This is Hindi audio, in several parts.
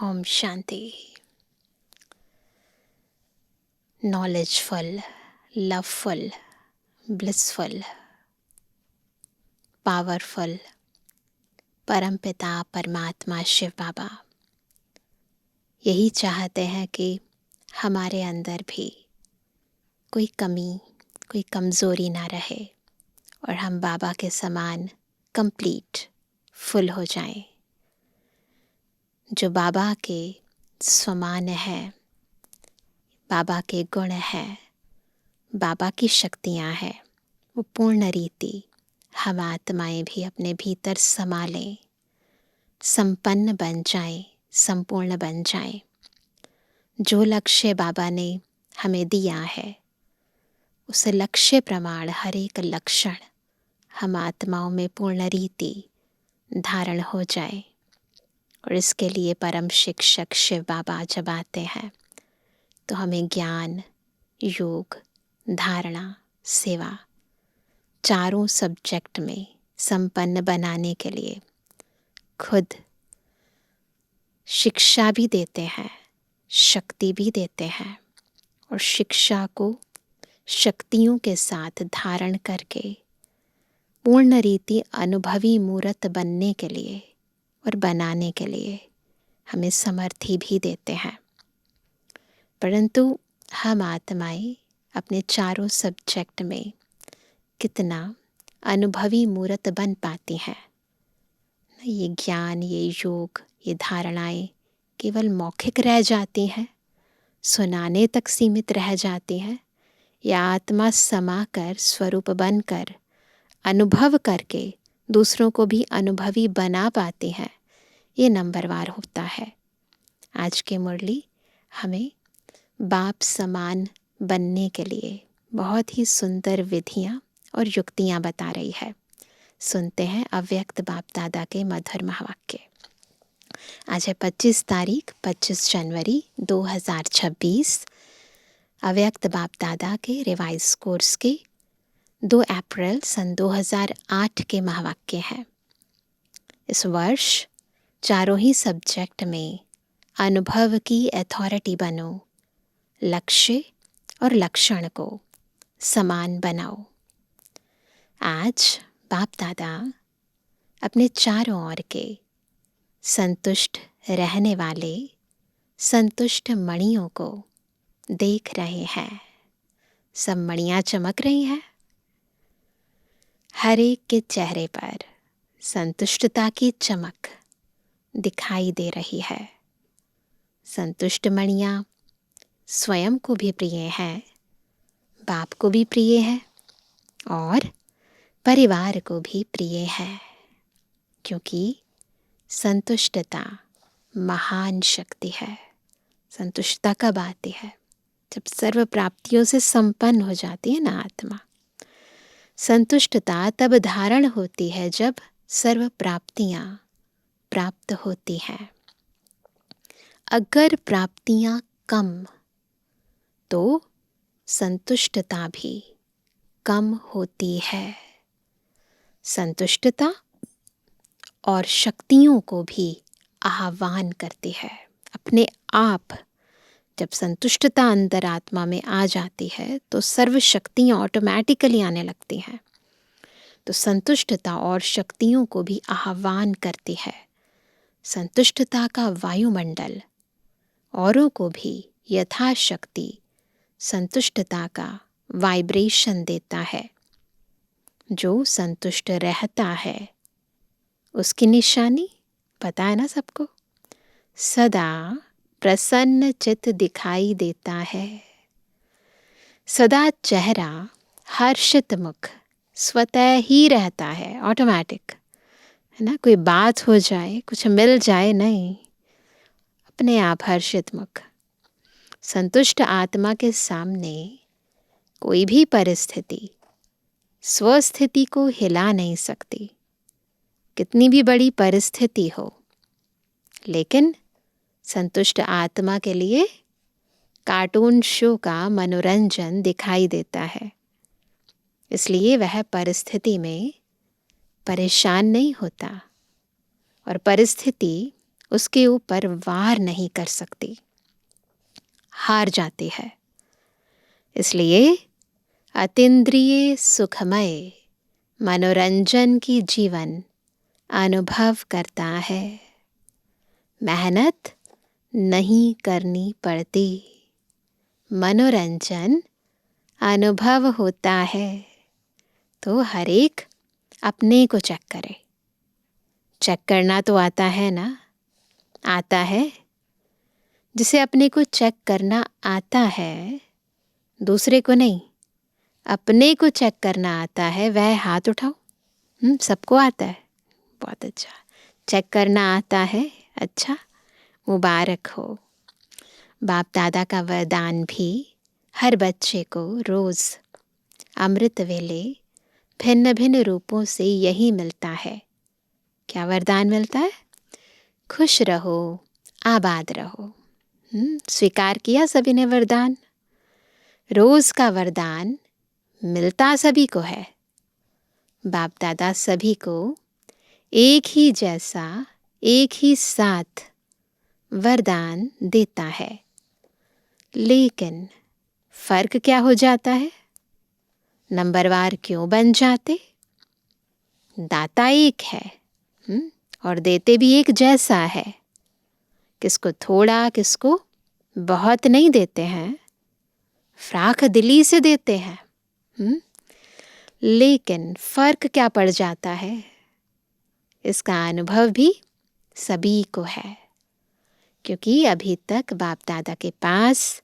Om Shanti. Knowledgeful, loveful, blissful, powerful परमपिता परमात्मा शिव बाबा यही चाहते हैं कि हमारे अंदर भी कोई कमी, कोई कमज़ोरी ना रहे और हम बाबा के समान कंप्लीट, फुल हो जाएं। जो बाबा के समान है, बाबा के गुण हैं, बाबा की शक्तियाँ हैं, वो पूर्ण रीति हम आत्माएं भी अपने भीतर समा लें, संपन्न बन जाएं, संपूर्ण बन जाएं। जो लक्ष्य बाबा ने हमें दिया है उस लक्ष्य प्रमाण हर एक लक्षण हम आत्माओं में पूर्ण रीति धारण हो जाए। और इसके लिए परम शिक्षक शिव बाबा जब आते हैं तो हमें ज्ञान, योग, धारणा, सेवा चारों सब्जेक्ट में संपन्न बनाने के लिए खुद शिक्षा भी देते हैं, शक्ति भी देते हैं और शिक्षा को शक्तियों के साथ धारण करके पूर्ण रीति अनुभवी मूर्त बनने के लिए और बनाने के लिए हमें समर्थी भी देते हैं। परंतु हम आत्माएं अपने चारों सब्जेक्ट में कितना अनुभवी मूर्त बन पाती हैं। ये ज्ञान, ये योग, ये धारणाएं केवल मौखिक रह जाती हैं, सुनाने तक सीमित रह जाती हैं, या आत्मा समा कर स्वरूप बनकर अनुभव करके दूसरों को भी अनुभवी बना पाती हैं। ये नंबरवार होता है। आज की मुरली हमें बाप समान बनने के लिए बहुत ही सुंदर विधियाँ और युक्तियाँ बता रही है। सुनते हैं अव्यक्त बाप दादा के मधुर महावाक्य। आज है 25 जनवरी 2026। अव्यक्त बाप दादा के रिवाइज कोर्स के 2 अप्रैल सन 2008 के महावाक्य हैं। इस वर्ष चारों ही सब्जेक्ट में अनुभव की अथॉरिटी बनो, लक्ष्य और लक्षण को समान बनाओ। आज बाप दादा अपने चारों ओर के संतुष्ट रहने वाले संतुष्ट मणियों को देख रहे हैं। सब मणियाँ चमक रही हैं। हर एक के चेहरे पर संतुष्टता की चमक दिखाई दे रही है। संतुष्ट मणियाँ स्वयं को भी प्रिय है, बाप को भी प्रिय है और परिवार को भी प्रिय है, क्योंकि संतुष्टता महान शक्ति है। संतुष्टता कब आती है? जब सर्व प्राप्तियों से संपन्न हो जाती है ना आत्मा। संतुष्टता तब धारण होती है जब सर्व प्राप्तियां प्राप्त होती हैं। अगर प्राप्तियां कम तो संतुष्टता भी कम होती है। संतुष्टता और शक्तियों को भी आह्वान करती है। अपने आप जब संतुष्टता अंतर आत्मा में आ जाती है तो सर्व शक्तियाँ ऑटोमेटिकली आने लगती हैं। तो संतुष्टता और शक्तियों को भी आह्वान करती है। संतुष्टता का वायुमंडल औरों को भी यथाशक्ति संतुष्टता का वाइब्रेशन देता है। जो संतुष्ट रहता है उसकी निशानी पता है ना सबको, सदा प्रसन्न चित्त दिखाई देता है। सदा चेहरा हर्षित मुख स्वतः ही रहता है, ऑटोमेटिक है ना। कोई बात हो जाए, कुछ मिल जाए, नहीं, अपने आप हर्षित मुख। संतुष्ट आत्मा के सामने कोई भी परिस्थिति स्वस्थिति को हिला नहीं सकती, कितनी भी बड़ी परिस्थिति हो। लेकिन संतुष्ट आत्मा के लिए कार्टून शो का मनोरंजन दिखाई देता है, इसलिए वह परिस्थिति में परेशान नहीं होता और परिस्थिति उसके ऊपर वार नहीं कर सकती, हार जाती है। इसलिए अतीन्द्रिय सुखमय मनोरंजन की जीवन अनुभव करता है। मेहनत नहीं करनी पड़ती, मनोरंजन अनुभव होता है। तो हर एक अपने को चेक करे। चेक करना तो आता है ना? आता है। जिसे अपने को चेक करना आता है, दूसरे को नहीं, अपने को चेक करना आता है, वह हाथ उठाओ। सबको आता है, बहुत अच्छा। चेक करना आता है, अच्छा, मुबारक हो। बाप दादा का वरदान भी हर बच्चे को रोज अमृत वेले भिन्न भिन्न रूपों से यही मिलता है। क्या वरदान मिलता है? खुश रहो, आबाद रहो। स्वीकार किया सभी ने वरदान। रोज का वरदान मिलता सभी को है। बाप दादा सभी को एक ही जैसा, एक ही साथ वरदान देता है। लेकिन फर्क क्या हो जाता है? नंबरवार क्यों बन जाते? दाता एक है और देते भी एक जैसा है। किसको थोड़ा, किसको बहुत नहीं देते हैं, फ्राख दिली से देते हैं। लेकिन फर्क क्या पड़ जाता है? इसका अनुभव भी सभी को है, क्योंकि अभी तक बाप दादा के पास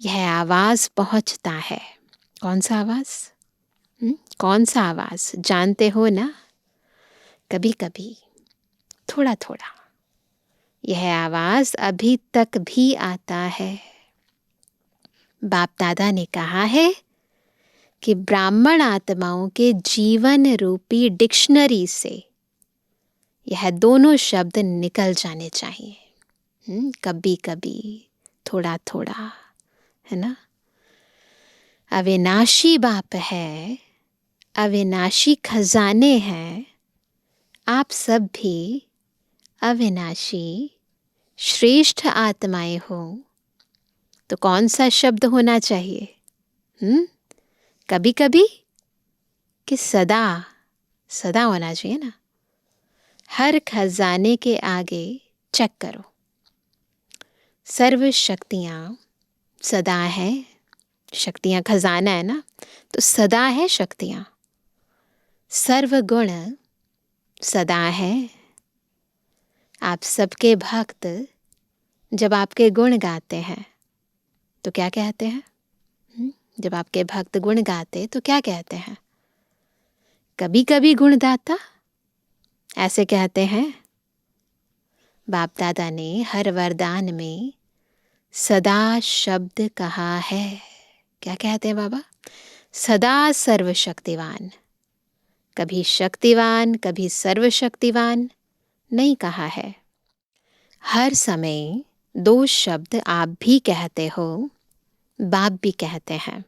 यह आवाज पहुंचता है। कौन सा आवाज? कौन सा आवाज जानते हो ना? कभी कभी, थोड़ा थोड़ा यह आवाज अभी तक भी आता है। बाप दादा ने कहा है कि ब्राह्मण आत्माओं के जीवन रूपी डिक्शनरी से यह दोनों शब्द निकल जाने चाहिए। कभी कभी, थोड़ा थोड़ा, है ना? अविनाशी बाप है, अविनाशी खजाने हैं। आप सब भी अविनाशी श्रेष्ठ आत्माएं हो। तो कौन सा शब्द होना चाहिए? कभी कभी कि सदा? सदा होना चाहिए ना। हर खजाने के आगे चेक करो। सर्व शक्तियां सदा है। शक्तियां खजाना है ना, तो सदा है शक्तियां। सर्व गुण सदा है। आप सबके भक्त जब आपके गुण गाते हैं तो क्या कहते हैं? जब आपके भक्त गुण गाते तो क्या कहते हैं? कभी कभी गुणदाता ऐसे कहते हैं। बाप दादा ने हर वरदान में सदा शब्द कहा है। क्या कहते हैं बाबा? सदा सर्वशक्तिवान। कभी शक्तिवान, कभी सर्वशक्तिवान नहीं कहा है। हर समय दो शब्द आप भी कहते हो, बाप भी कहते हैं।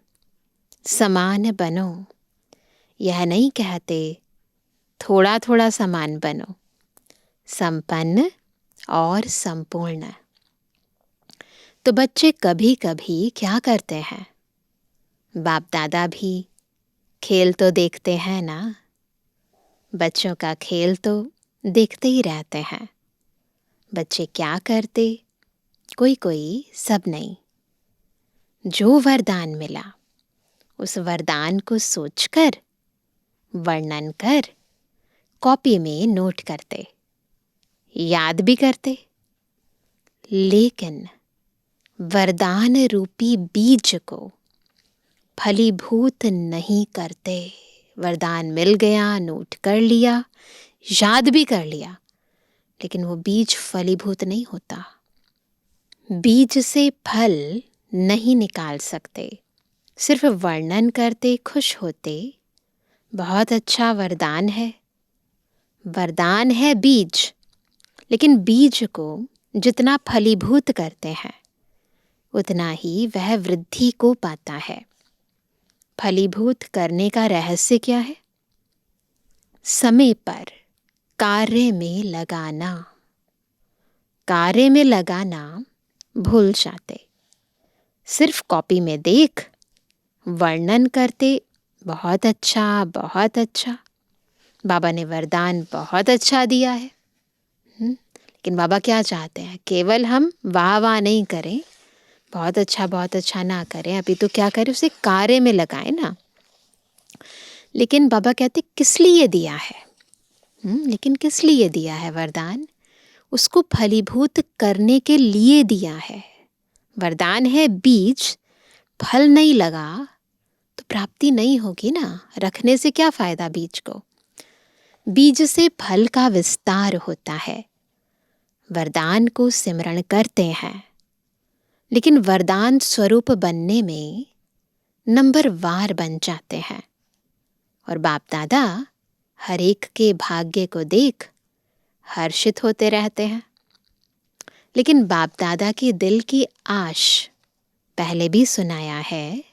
समान बनो। यह नहीं कहते थोड़ा थोड़ा समान बनो। संपन्न और संपूर्ण। तो बच्चे कभी कभी क्या करते हैं? बाप दादा भी खेल तो देखते हैं ना। बच्चों का खेल तो देखते ही रहते हैं। बच्चे क्या करते? कोई कोई, सब नहीं। जो वरदान मिला उस वरदान को सोचकर, वर्णन कर, कॉपी में नोट करते, याद भी करते। लेकिन वरदान रूपी बीज को फलीभूत नहीं करते। वरदान मिल गया, नोट कर लिया, याद भी कर लिया, लेकिन वो बीज फलीभूत नहीं होता। बीज से फल नहीं निकाल सकते। सिर्फ वर्णन करते, खुश होते, बहुत अच्छा वरदान है। वरदान है बीज, लेकिन बीज को जितना फलीभूत करते हैं उतना ही वह वृद्धि को पाता है। फलीभूत करने का रहस्य क्या है? समय पर कार्य में लगाना। कार्य में लगाना भूल जाते। सिर्फ कॉपी में देख वर्णन करते, बहुत अच्छा, बहुत अच्छा, बाबा ने वरदान बहुत अच्छा दिया है। लेकिन बाबा क्या चाहते हैं? केवल हम वाह वाह नहीं करें, बहुत अच्छा ना करें, अभी तो क्या करें, उसे कार्य में लगाएं ना। लेकिन बाबा कहते किस लिए दिया है? लेकिन किस लिए दिया है वरदान? उसको फलीभूत करने के लिए दिया है। वरदान है बीज, फल नहीं लगा तो प्राप्ति नहीं होगी ना। रखने से क्या फायदा बीज को? बीज से फल का विस्तार होता है। वरदान को सिमरण करते हैं, लेकिन वरदान स्वरूप बनने में नंबरवार बन जाते हैं। और बाप दादा हर एक के भाग्य को देख हर्षित होते रहते हैं। लेकिन बाप दादा की दिल की आश पहले भी सुनाया है,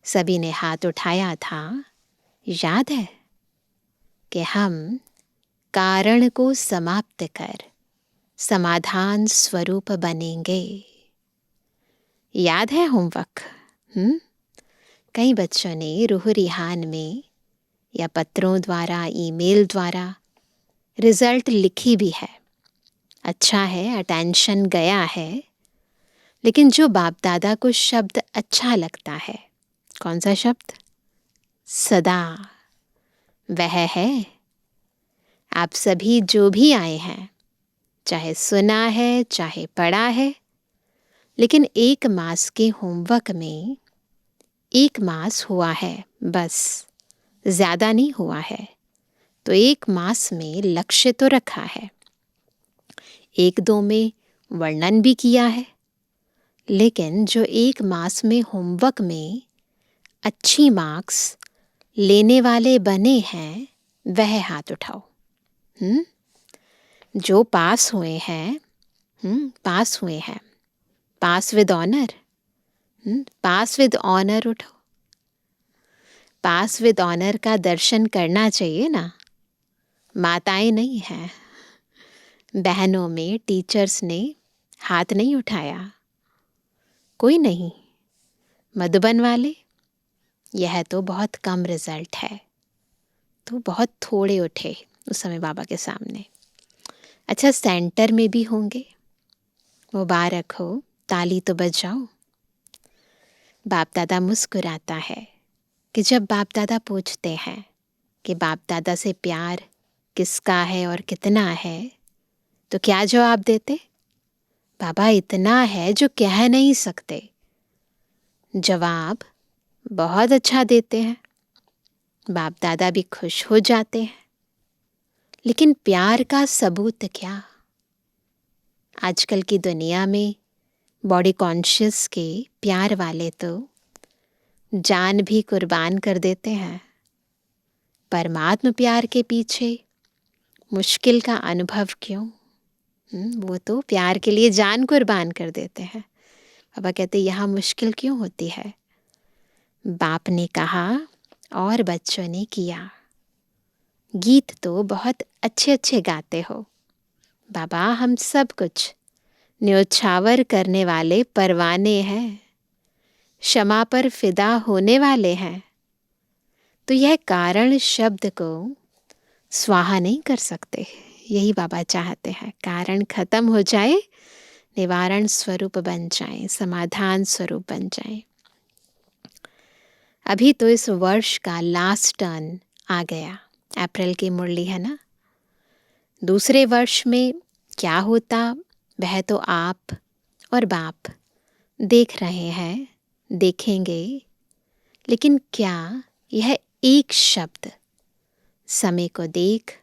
सभी ने हाथ उठाया था, याद है कि हम कारण को समाप्त कर समाधान स्वरूप बनेंगे। याद है होमवर्क? कई बच्चों ने रूह रिहान में या पत्रों द्वारा, ईमेल द्वारा रिजल्ट लिखी भी है। अच्छा है, अटेंशन गया है। लेकिन जो बाप दादा को शब्द अच्छा लगता है, कौन सा शब्द? सदा। वह है आप सभी जो भी आए हैं, चाहे सुना है चाहे पढ़ा है, लेकिन 1 मास के होमवर्क में 1 मास हुआ है, बस ज़्यादा नहीं हुआ है। तो 1 मास में लक्ष्य तो रखा है, 1-2 में वर्णन भी किया है। लेकिन जो 1 मास में होमवर्क में अच्छी मार्क्स लेने वाले बने हैं, वह हाथ उठाओ। जो पास हुए हैं, पास हुए हैं, pass with honour, pass with honour उठाओ। पास विद ऑनर का दर्शन करना चाहिए ना। माताएं नहीं हैं, बहनों में टीचर्स ने हाथ नहीं उठाया, कोई नहीं। मधुबन वाले, यह तो बहुत कम रिजल्ट है, तो बहुत थोड़े उठे उस समय बाबा के सामने। अच्छा, सेंटर में भी होंगे, मुबारक हो, ताली तो बजाओ। बाप दादा मुस्कुराता है कि जब बाप दादा पूछते हैं कि बाप दादा से प्यार किसका है और कितना है, तो क्या जवाब देते? बाबा इतना है जो कह नहीं सकते। जवाब बहुत अच्छा देते हैं, बाप दादा भी खुश हो जाते हैं। लेकिन प्यार का सबूत क्या? आजकल की दुनिया में बॉडी कॉन्शियस के प्यार वाले तो जान भी कुर्बान कर देते हैं। परमात्म प्यार के पीछे मुश्किल का अनुभव क्यों? वो तो प्यार के लिए जान कुर्बान कर देते हैं। बाबा कहते यहाँ मुश्किल क्यों होती है? बाप ने कहा और बच्चों ने किया। गीत तो बहुत अच्छे अच्छे गाते हो बाबा, हम सब कुछ न्योछावर करने वाले परवाने हैं, क्षमा पर फिदा होने वाले हैं। तो यह कारण शब्द को स्वाहा नहीं कर सकते। यही बाबा चाहते हैं, कारण खत्म हो जाए, निवारण स्वरूप बन जाए, समाधान स्वरूप बन जाए। अभी तो इस वर्ष का लास्ट टर्न आ गया, अप्रैल की मुरली है ना। दूसरे वर्ष में क्या होता वह तो आप और बाप देख रहे हैं, देखेंगे। लेकिन क्या यह एक शब्द समय को देख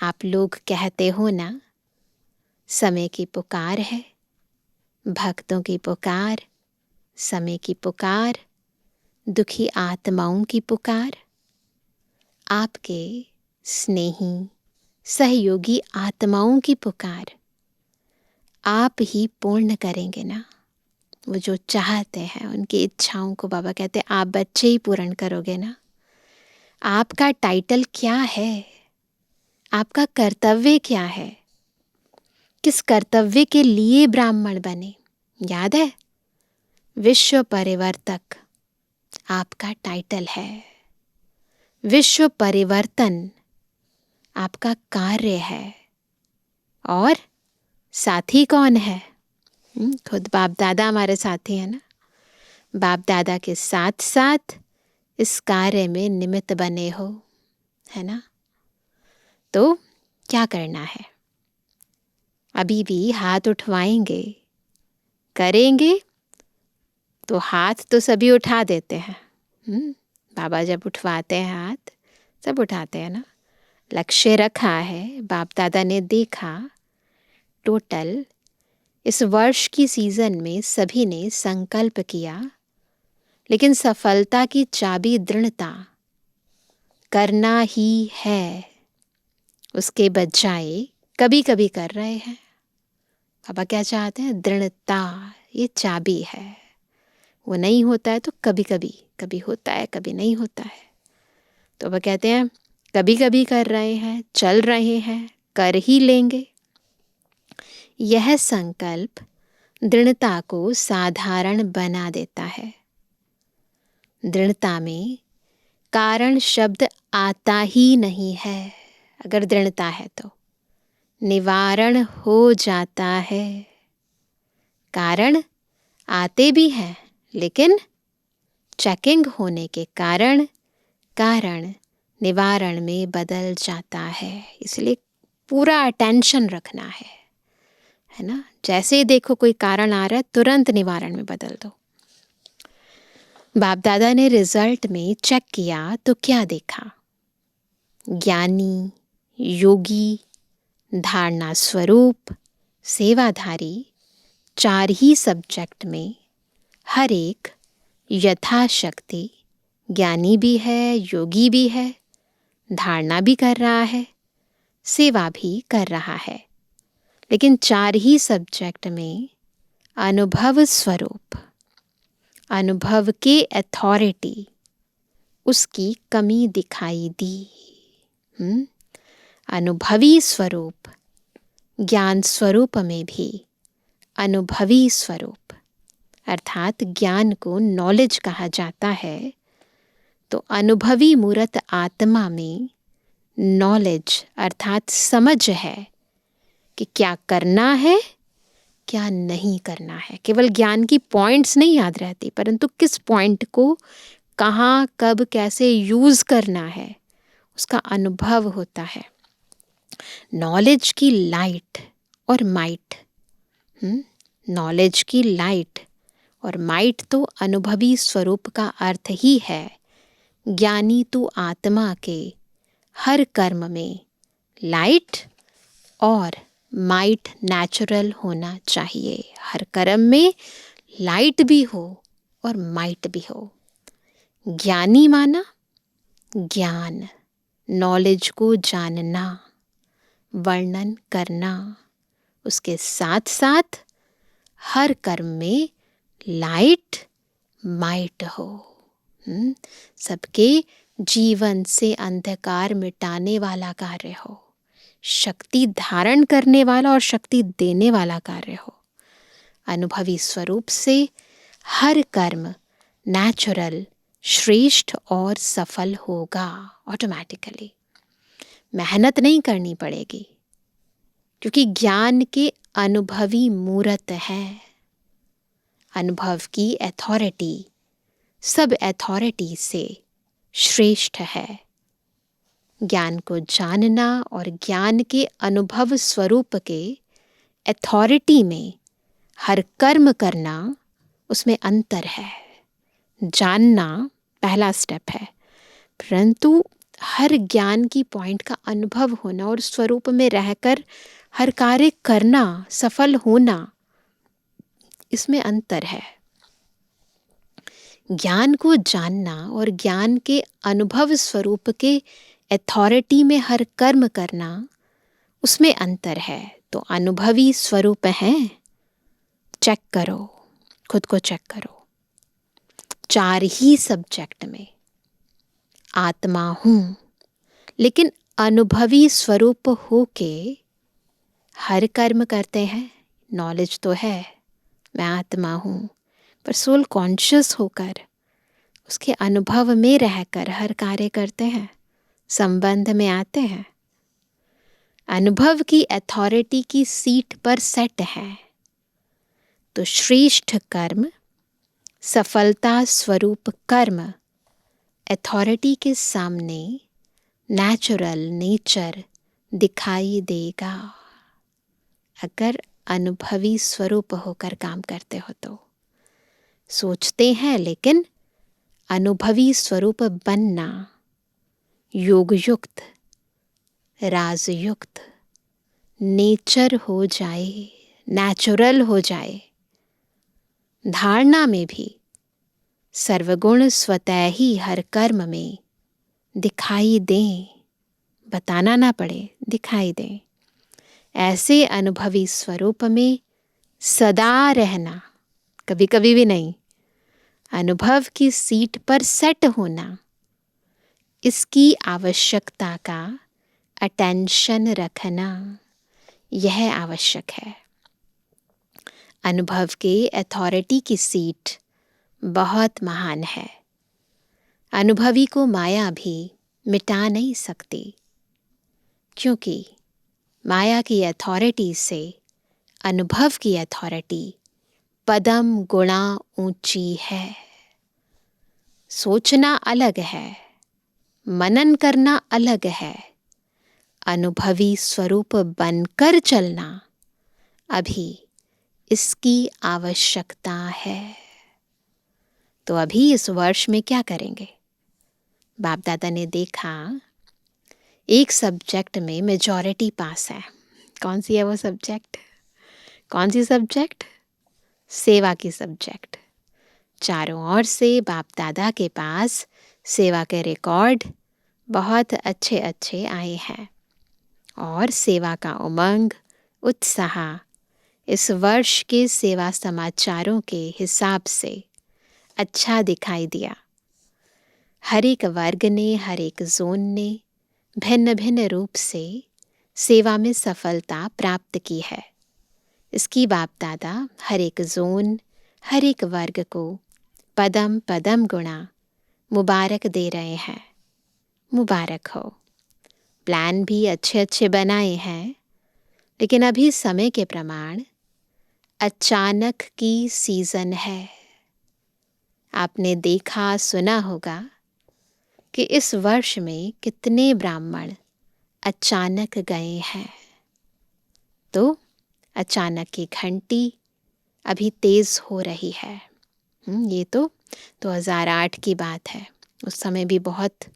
आप लोग कहते हो ना, समय की पुकार है, भक्तों की पुकार, समय की पुकार, दुखी आत्माओं की पुकार, आपके स्नेही सहयोगी आत्माओं की पुकार आप ही पूर्ण करेंगे ना। वो जो चाहते हैं उनकी इच्छाओं को बाबा कहते हैं आप बच्चे ही पूर्ण करोगे ना। आपका टाइटल क्या है? आपका कर्तव्य क्या है? किस कर्तव्य के लिए ब्राह्मण बने? याद है? विश्व परिवर्तक आपका टाइटल है। विश्व परिवर्तन आपका कार्य है। और साथी कौन है? खुद बाप दादा हमारे साथी है ना। बाप दादा के साथ साथ इस कार्य में निमित्त बने हो, है ना। तो क्या करना है? अभी भी हाथ उठवाएंगे, करेंगे तो हाथ तो सभी उठा देते हैं। बाबा जब उठवाते हैं हाथ सब उठाते हैं ना। लक्ष्य रखा है, बाप दादा ने देखा, टोटल इस वर्ष की सीजन में सभी ने संकल्प किया, लेकिन सफलता की चाबी दृढ़ता करना ही है। उसके बजाय कभी कभी कर रहे हैं। बाबा क्या चाहते हैं? दृढ़ता, ये चाबी है। वो नहीं होता है तो कभी कभी, कभी होता है कभी नहीं होता है। तो वह कहते हैं कभी कभी कर रहे हैं, चल रहे हैं, कर ही लेंगे। यह संकल्प दृढ़ता को साधारण बना देता है। दृढ़ता में कारण शब्द आता ही नहीं है। अगर दृढ़ता है तो निवारण हो जाता है। कारण आते भी हैं, लेकिन चेकिंग होने के कारण निवारण में बदल जाता है। इसलिए पूरा अटेंशन रखना है ना। जैसे ही देखो कोई कारण आ रहा है, तुरंत निवारण में बदल दो। बाप दादा ने रिजल्ट में चेक किया तो क्या देखा? ज्ञानी, योगी, धारणा स्वरूप, सेवाधारी, 4 ही सब्जेक्ट में हर एक यथाशक्ति ज्ञानी भी है, योगी भी है, धारणा भी कर रहा है, सेवा भी कर रहा है। लेकिन 4 ही सब्जेक्ट में अनुभव स्वरूप, अनुभव के अथॉरिटी, उसकी कमी दिखाई दी। अनुभवी स्वरूप, ज्ञान स्वरूप में भी अनुभवी स्वरूप, अर्थात ज्ञान को नॉलेज कहा जाता है। तो अनुभवी मूर्त आत्मा में नॉलेज अर्थात समझ है कि क्या करना है, क्या नहीं करना है। केवल ज्ञान की पॉइंट्स नहीं याद रहती, परंतु किस पॉइंट को कहाँ, कब, कैसे यूज करना है, उसका अनुभव होता है। नॉलेज की लाइट और माइट, नॉलेज की लाइट और माइट तो अनुभवी स्वरूप का अर्थ ही है। ज्ञानी तो आत्मा के हर कर्म में लाइट और माइट नेचुरल होना चाहिए। हर कर्म में लाइट भी हो और माइट भी हो। ज्ञानी माना ज्ञान, नॉलेज को जानना, वर्णन करना, उसके साथ साथ हर कर्म में लाइट माइट हो। सबके जीवन से अंधकार मिटाने वाला कार्य हो, शक्ति धारण करने वाला और शक्ति देने वाला कार्य हो। अनुभवी स्वरूप से हर कर्म नेचुरल, श्रेष्ठ और सफल होगा ऑटोमेटिकली। मेहनत नहीं करनी पड़ेगी, क्योंकि ज्ञान के अनुभवी मूर्त है। अनुभव की अथॉरिटी सब अथॉरिटी से श्रेष्ठ है। ज्ञान को जानना और ज्ञान के अनुभव स्वरूप के अथॉरिटी में हर कर्म करना, उसमें अंतर है। जानना पहला स्टेप है, परंतु हर ज्ञान की पॉइंट का अनुभव होना और स्वरूप में रहकर हर कार्य करना, सफल होना, इसमें अंतर है। ज्ञान को जानना और ज्ञान के अनुभव स्वरूप के अथॉरिटी में हर कर्म करना, उसमें अंतर है। तो अनुभवी स्वरूप है, चेक करो, खुद को चेक करो। 4 ही सब्जेक्ट में आत्मा हूं, लेकिन अनुभवी स्वरूप होके हर कर्म करते हैं, नॉलेज तो है मैं आत्मा हूँ, पर सोल कॉन्शियस होकर उसके अनुभव में रहकर हर कार्य करते हैं, संबंध में आते हैं, अनुभव की अथॉरिटी की सीट पर सेट है। तो श्रेष्ठ कर्म, सफलता स्वरूप कर्म अथॉरिटी के सामने नेचुरल नेचर दिखाई देगा अगर अनुभवी स्वरूप होकर काम करते हो तो। सोचते हैं लेकिन अनुभवी स्वरूप बनना योग युक्त, राजयुक्त नेचर हो जाए, नेचुरल हो जाए। धारणा में भी सर्वगुण स्वतः ही हर कर्म में दिखाई दें, बताना ना पड़े, दिखाई दें। ऐसे अनुभवी स्वरूप में सदा रहना, कभी कभी भी नहीं, अनुभव की सीट पर सेट होना, इसकी आवश्यकता का अटेंशन रखना, यह आवश्यक है। अनुभव के अथॉरिटी की सीट बहुत महान है। अनुभवी को माया भी मिटा नहीं सकती, क्योंकि माया की अथॉरिटी से अनुभव की अथॉरिटी पदम गुणा ऊंची है। सोचना अलग है, मनन करना अलग है, अनुभवी स्वरूप बनकर चलना अभी इसकी आवश्यकता है। तो अभी इस वर्ष में क्या करेंगे? बाप दादा ने देखा एक सब्जेक्ट में मेजॉरिटी पास है। कौन सी है वो सब्जेक्ट? कौन सी सब्जेक्ट? सेवा की सब्जेक्ट। चारों ओर से बाप दादा के पास सेवा के रिकॉर्ड बहुत अच्छे अच्छे आए हैं और सेवा का उमंग, उत्साह इस वर्ष के सेवा समाचारों के हिसाब से अच्छा दिखाई दिया। हर एक वर्ग ने, हर एक जोन ने भिन्न भिन्न रूप से सेवा में सफलता प्राप्त की है। इसकी बाप दादा हर एक जोन, हर एक वर्ग को पदम पदम गुणा मुबारक दे रहे हैं। मुबारक हो। प्लान भी अच्छे अच्छे बनाए हैं, लेकिन अभी समय के प्रमाण अचानक की सीजन है। आपने देखा सुना होगा कि इस वर्ष में कितने ब्राह्मण अचानक गए हैं। तो अचानक की घंटी अभी तेज हो रही है। ये तो 2008 की बात है। उस समय भी बहुत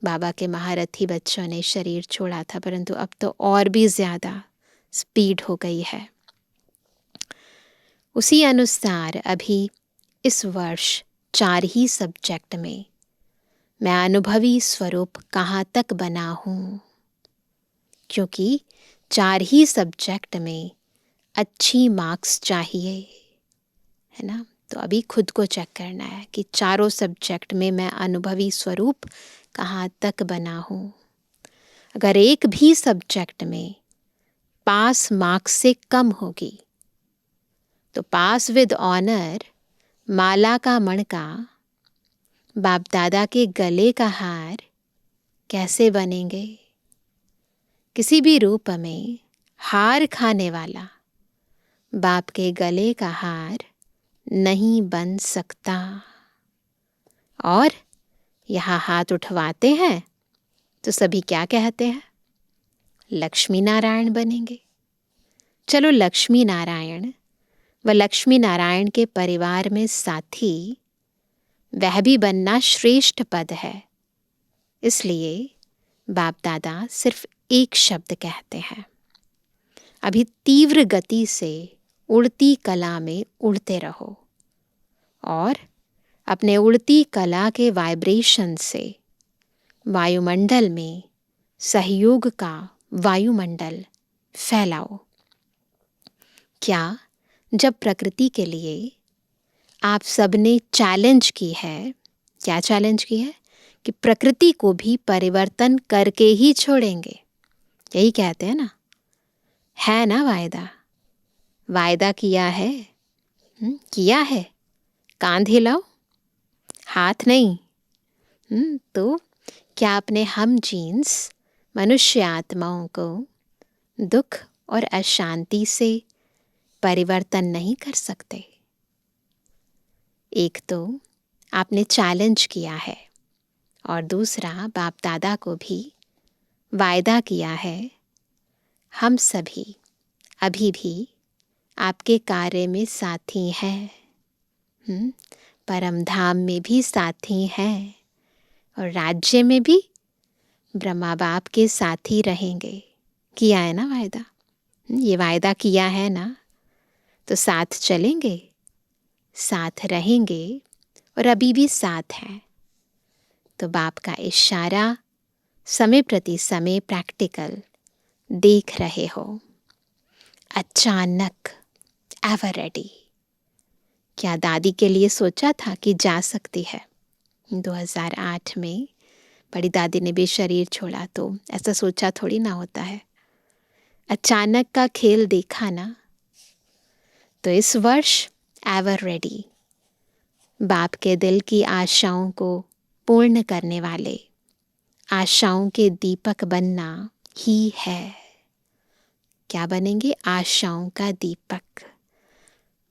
बाबा के महारथी बच्चों ने शरीर छोड़ा था, परंतु अब तो और भी ज़्यादा स्पीड हो गई है। उसी अनुसार अभी इस वर्ष 4 ही सब्जेक्ट में मैं अनुभवी स्वरूप कहाँ तक बना हूँ, क्योंकि 4 ही सब्जेक्ट में अच्छी मार्क्स चाहिए, है ना। तो अभी खुद को चेक करना है कि चारों सब्जेक्ट में मैं अनुभवी स्वरूप कहाँ तक बना हूँ। अगर एक भी सब्जेक्ट में पास मार्क्स से कम होगी तो पास विद ऑनर, माला का मणका, बाप दादा के गले का हार कैसे बनेंगे? किसी भी रूप में हार खाने वाला बाप के गले का हार नहीं बन सकता। और यहाँ हाथ उठवाते हैं तो सभी क्या कहते हैं? लक्ष्मी नारायण बनेंगे। चलो, लक्ष्मी नारायण व लक्ष्मी नारायण के परिवार में साथी, वह भी बनना श्रेष्ठ पद है। इसलिए बाप दादा सिर्फ एक शब्द कहते हैं। अभी तीव्र गति से उड़ती कला में उड़ते रहो और अपने उड़ती कला के वाइब्रेशन से वायुमंडल में सहयोग का वायुमंडल फैलाओ। क्या जब प्रकृति के लिए आप सबने चैलेंज की है, क्या चैलेंज की है? कि प्रकृति को भी परिवर्तन करके ही छोड़ेंगे। यही कहते हैं ना, है ना वायदा? वायदा किया है? किया है? कांध हिलाओ, हाथ नहीं। तो क्या अपने हम जीन्स मनुष्य आत्माओं को दुख और अशांति से परिवर्तन नहीं कर सकते? एक तो आपने चैलेंज किया है और दूसरा बाप दादा को भी वायदा किया है, हम सभी अभी भी आपके कार्य में साथी हैं। परम धाम में भी साथी हैं और राज्य में भी ब्रह्मा बाप के साथी रहेंगे। किया है ना वायदा? ये वायदा किया है ना, तो साथ चलेंगे, साथ रहेंगे और अभी भी साथ हैं। तो बाप का इशारा समय प्रति समय प्रैक्टिकल देख रहे हो। अचानक एवर रेडी। क्या दादी के लिए सोचा था कि जा सकती है? 2008 में बड़ी दादी ने भी शरीर छोड़ा, तो ऐसा सोचा थोड़ी ना होता है। अचानक का खेल देखा ना। तो इस वर्ष एवर रेडी, बाप के दिल की आशाओं को पूर्ण करने वाले आशाओं के दीपक बनना ही है। क्या बनेंगे? आशाओं का दीपक।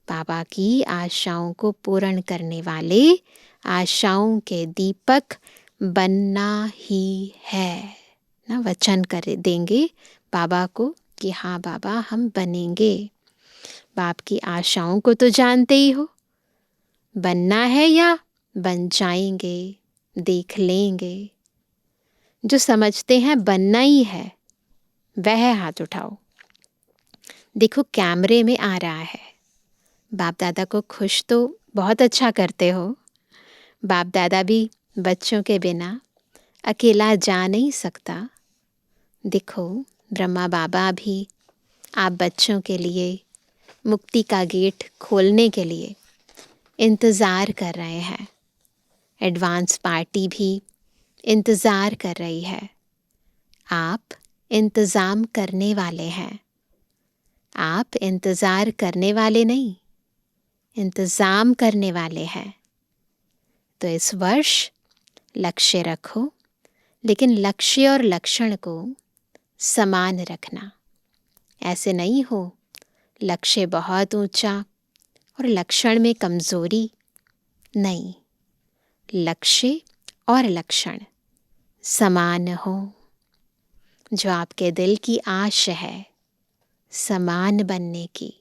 बाबा की आशाओं को पूर्ण करने वाले आशाओं के दीपक बनना ही है ना। वचन कर देंगे बाबा को कि हाँ बाबा, हम बनेंगे। बाप की आशाओं को तो जानते ही हो, बनना है या बन जाएंगे, देख लेंगे। जो समझते हैं बनना ही है, वह हाथ उठाओ। देखो कैमरे में आ रहा है। बाप दादा को खुश तो बहुत अच्छा करते हो। बाप दादा भी बच्चों के बिना अकेला जा नहीं सकता। देखो ब्रह्मा बाबा भी आप बच्चों के लिए मुक्ति का गेट खोलने के लिए इंतज़ार कर रहे हैं। एडवांस पार्टी भी इंतज़ार कर रही है। आप इंतज़ाम करने वाले हैं। आप इंतज़ार करने वाले नहीं, इंतज़ाम करने वाले हैं। तो इस वर्ष लक्ष्य रखो, लेकिन लक्ष्य और लक्षण को समान रखना। ऐसे नहीं हो लक्ष्य बहुत ऊंचा और लक्षण में कमज़ोरी। नहीं, लक्ष्य और लक्षण समान हो। जो आपके दिल की आश है समान बनने की,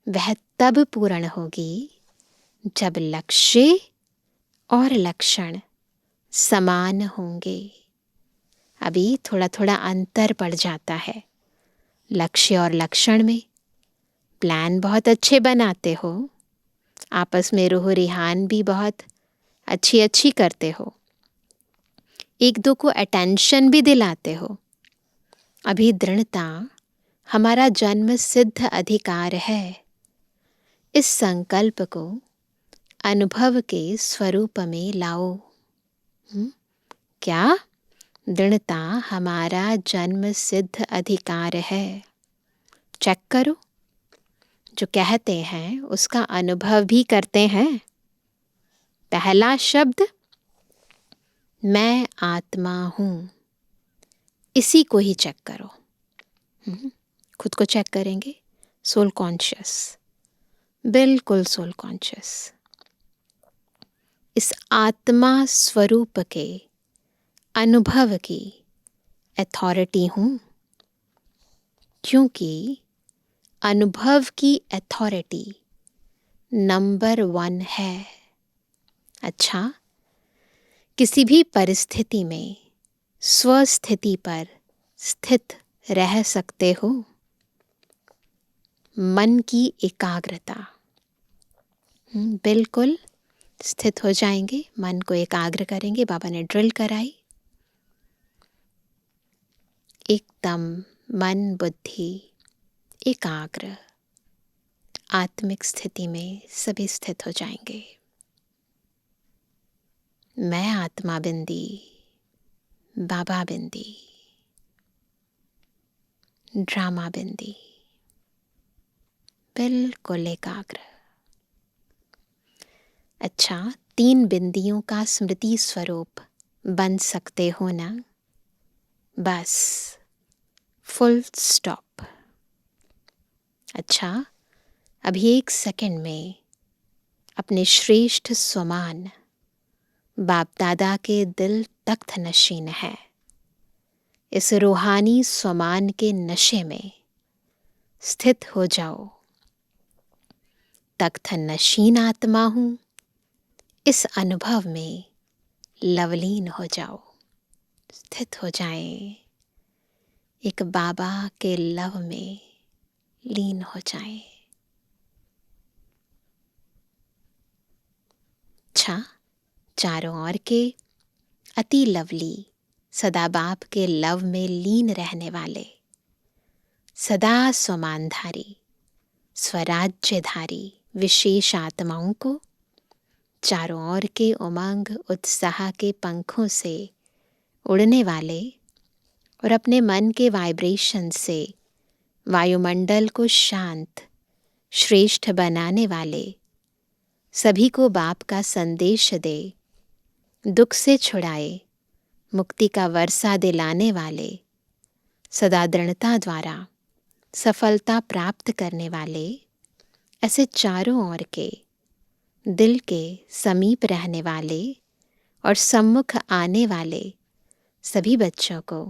वह तब पूर्ण होगी जब लक्ष्य और लक्षण समान होंगे। अभी थोड़ा थोड़ा अंतर पड़ जाता है लक्ष्य और लक्षण में। प्लान बहुत अच्छे बनाते हो, आपस में रूह रिहान भी बहुत अच्छी करते हो, एक दो को अटेंशन भी दिलाते हो। अभी दृढ़ता हमारा जन्म सिद्ध अधिकार है। इस संकल्प को अनुभव के स्वरूप में लाओ। क्या? दृढ़ता हमारा जन्म सिद्ध अधिकार है। चेक करो, जो कहते हैं उसका अनुभव भी करते हैं। पहला शब्द मैं आत्मा हूँ, इसी को ही चेक करो। खुद को चेक करेंगे। सोल कॉन्शियस, बिल्कुल सोल कॉन्शियस। इस आत्मा स्वरूप के अनुभव की अथॉरिटी हूँ, क्योंकि अनुभव की अथॉरिटी नंबर 1 है। अच्छा, किसी भी परिस्थिति में स्वस्थिति पर स्थित रह सकते हो। मन की एकाग्रता, बिल्कुल स्थित हो जाएंगे। मन को एकाग्र करेंगे। बाबा ने ड्रिल कराई। एकदम मन बुद्धि एकाग्र आत्मिक स्थिति में सभी स्थित हो जाएंगे। मैं आत्मा बिंदी, बाबा बिंदी। ड्रामा बिंदी, बिल्कुल एकाग्र। अच्छा, 3 बिंदियों का स्मृति स्वरूप बन सकते हो ना? बस, फुल स्टॉप। अच्छा, अभी 1 सेकंड में अपने श्रेष्ठ स्वमान बाप दादा के दिल तख्त नशीन है, इस रूहानी स्वमान के नशे में स्थित हो जाओ। तख्त नशीन आत्मा हूं, इस अनुभव में लवलीन हो जाओ। स्थित हो जाएं, एक बाबा के लव में लीन हो जाएं। अच्छा, चारों ओर के अति लवली, सदा बाप के लव में लीन रहने वाले, सदा स्वमानधारी, स्वराज्यधारी विशेष आत्माओं को चारों ओर के उमंग उत्साह के पंखों से उड़ने वाले और अपने मन के वाइब्रेशन से वायुमंडल को शांत श्रेष्ठ बनाने वाले सभी को बाप का संदेश दे, दुख से छुड़ाए, मुक्ति का वर्षा दिलाने वाले, सदा दृढ़ता द्वारा सफलता प्राप्त करने वाले, ऐसे चारों ओर के दिल के समीप रहने वाले और सम्मुख आने वाले सभी बच्चों को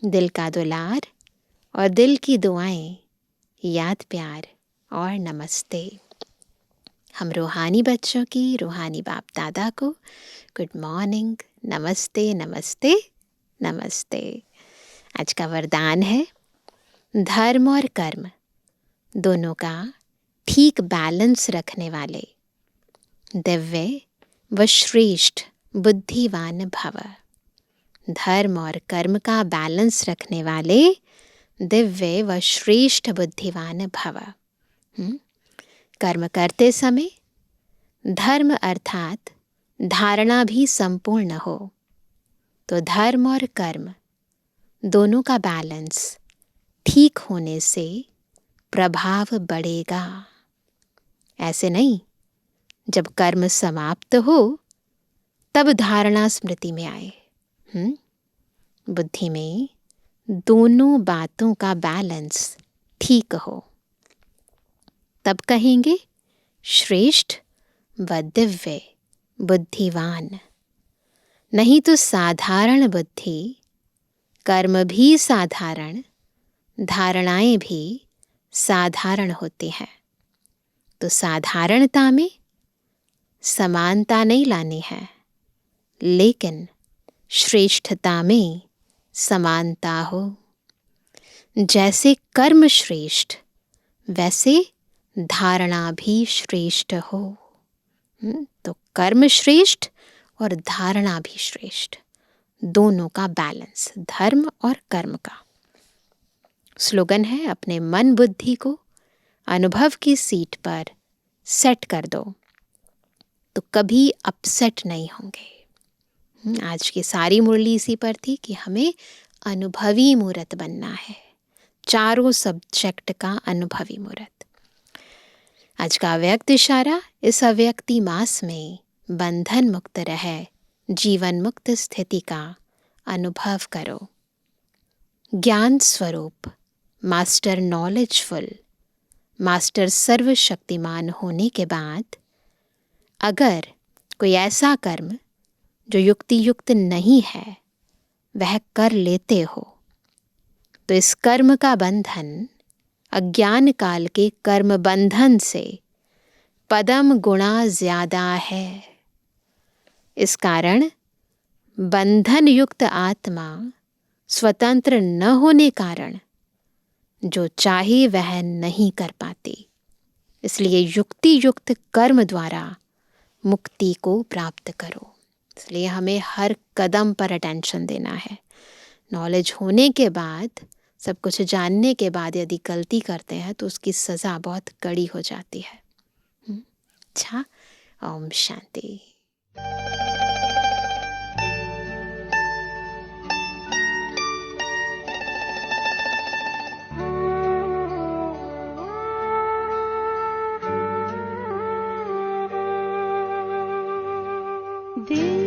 दिल का दुलार और दिल की दुआएं, याद प्यार और नमस्ते। हम रूहानी बच्चों की रूहानी बाप दादा को गुड मॉर्निंग, नमस्ते नमस्ते नमस्ते। आज का वरदान है, धर्म और कर्म दोनों का ठीक बैलेंस रखने वाले दिव्य व श्रेष्ठ बुद्धिवान भव। धर्म और कर्म का बैलेंस रखने वाले दिव्य व श्रेष्ठ बुद्धिवान भव। कर्म करते समय धर्म अर्थात धारणा भी संपूर्ण हो तो धर्म और कर्म दोनों का बैलेंस ठीक होने से प्रभाव बढ़ेगा। ऐसे नहीं, जब कर्म समाप्त हो तब धारणा स्मृति में आए। बुद्धि में दोनों बातों का बैलेंस ठीक हो, तब कहेंगे श्रेष्ठ व दिव्य बुद्धिवान। नहीं तो साधारण बुद्धि, कर्म भी साधारण, धारणाएं भी साधारण होती हैं। तो साधारणता में समानता नहीं लानी है, लेकिन श्रेष्ठता में समानता हो। जैसे कर्म श्रेष्ठ, वैसे धारणा भी श्रेष्ठ हो। तो कर्म श्रेष्ठ और धारणा भी श्रेष्ठ, दोनों का बैलेंस, धर्म और कर्म का। स्लोगन है, अपने मन बुद्धि को अनुभव की सीट पर सेट कर दो तो कभी अपसेट नहीं होंगे। आज की सारी मुरली इसी पर थी कि हमें अनुभवी मूर्त बनना है, चारों सब्जेक्ट का अनुभवी मूर्त। आज का अव्यक्त इशारा, इस अव्यक्ति मास में बंधन मुक्त रहे जीवन मुक्त स्थिति का अनुभव करो। ज्ञान स्वरूप, मास्टर नॉलेजफुल, मास्टर सर्वशक्तिमान होने के बाद अगर कोई ऐसा कर्म जो युक्ति युक्त नहीं है वह कर लेते हो तो इस कर्म का बंधन अज्ञान काल के कर्म बंधन से पदम गुणा ज्यादा है। इस कारण बंधन युक्त आत्मा स्वतंत्र न होने कारण जो चाहे वह नहीं कर पाती। इसलिए युक्ति युक्त कर्म द्वारा मुक्ति को प्राप्त करो। इसलिए हमें हर कदम पर अटेंशन देना है। नॉलेज होने के बाद, सब कुछ जानने के बाद यदि गलती करते हैं तो उसकी सज़ा बहुत कड़ी हो जाती है। अच्छा, ओम शांति। दिल